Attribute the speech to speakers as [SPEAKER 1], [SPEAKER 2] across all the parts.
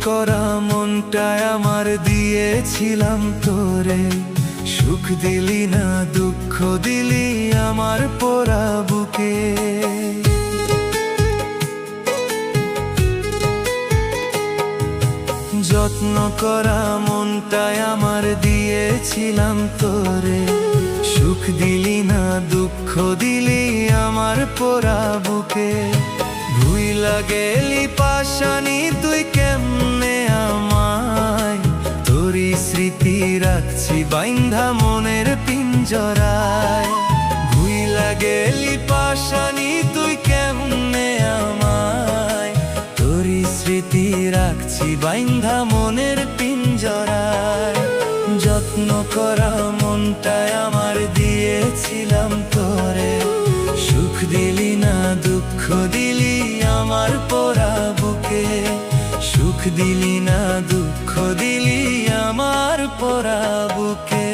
[SPEAKER 1] করা মনটায় আমার দিয়েছিলাম তোরে, সুখ দিলি না দুঃখ দিলি আমার পোড়া বুকে। যত্ন করা মনটায় আমার দিয়েছিলাম তোরে, সুখ দিলি না দুঃখ দিলি আমার পোড়া বুকে। ভুইলা গেলি পাশানি তুই কেমনে আমায়, তোরই স্মৃতি রাখছি বাইন্ধা মনের পিঞ্জরায়। ভুইলা গেলি পাশানি তুই কেমনে আমায়, তোরই স্মৃতি রাখছি বাইন্ধা মনের পিঞ্জরায়। যত্ন করা মনটায় আমার দিয়েছিলাম তোরে, সুখ দিলি না দুঃখ দিলি আমার পোড়া বুকে। সুখ দিলি না দুঃখ দিলি আমার পোড়া বুকে।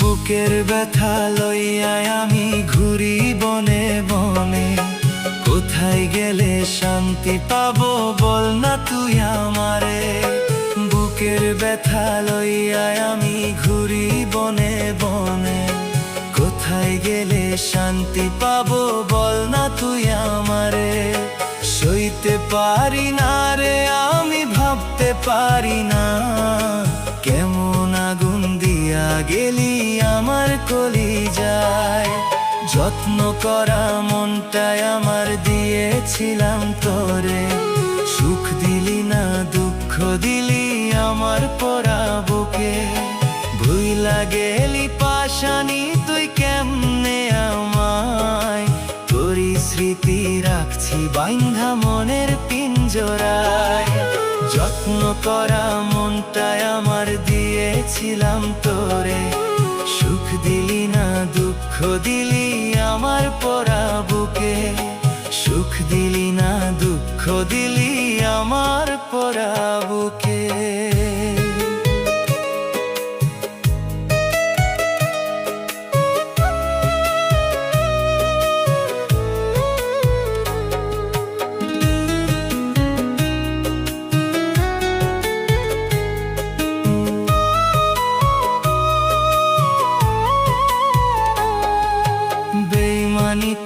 [SPEAKER 1] বুকের ব্যথা লইয়া আমি ঘুরি বনে বনে, কোথায় গেলে শান্তি পাবো বল না তুই আমারে। বুকের ব্যথা লইয়া আমি ঘুরি বনে বনে, কোথায় গেলে শান্তি পাবো বল না তুই আমারে। সইতে পারি না রে আমি ভাবতে পারি না, কেমন আগুন দিয়া গেলি আমার কলিজায়। যত্ন করা মনটায় আমার দিয়েছিলাম তোরে, সুখ দিলি না দুঃখ দিলি আমার পোড়া বুকে। ভুইলা গেলি পাশানি তুই কেমনে আমায়, তোরই স্মৃতি রাখছি বাইন্ধা মনের পিঞ্জরায়। যত্ন করা মনটায় আমার দিয়েছিলাম তোরে, সুখ দিলি না দুঃখ দিলি আমার পোড়া বুকে। সুখ দিলি না দুঃখ দিলি আমার পোড়া বুকে।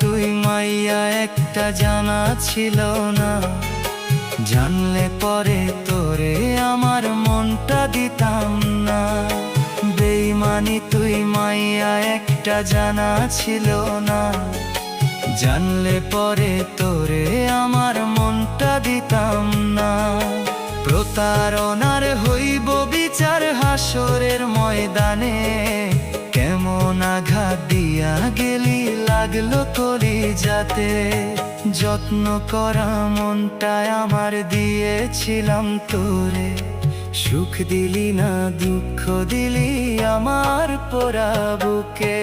[SPEAKER 1] তুই মাইয়া একটা জানা ছিল না, জানলে পরে তোরে আমার মনটা দিতাম না। বেইমানি তুই মাইয়া একটা জানা ছিল না, জানলে পরে তোরে আমার মনটা দিতাম না। প্রতারণার হইব বিচার হাসরের ময়দানে, কেমন আঘাত দিয়া গেলি লাগলো কলিজাতে। যত্ন করা মনটায় আমার দিয়েছিলাম তোরে, সুখ দিলি না দুঃখ দিলি আমার পোড়া বুকে।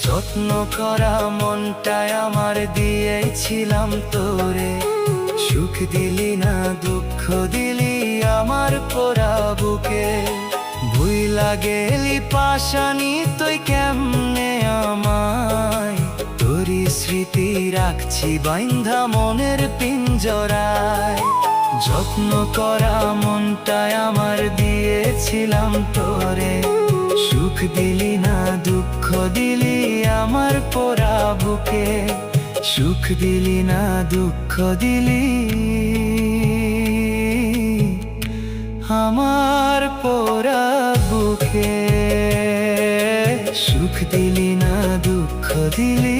[SPEAKER 1] যত্ন করা মনটায় আমার দিয়েছিলাম তোরে, সুখ দিলি না দুঃখ দিলি আমার পোড়া বুকে। ভুইলা গেলি পাশানি তুই কেমনে আমায়, তোরই স্মৃতি রাখছি বাইন্ধা মনের পিঞ্জরায়। যত্ন করা মনটায় আমার দিয়েছিলাম তোরে, সুখ দিলি না দুঃখ দিলি আমার পোড়া বুকে। সুখ দিলি না দুঃখ দিলি আমার পোড়া বুকে। সুখ দিলি না দুঃখ দিলি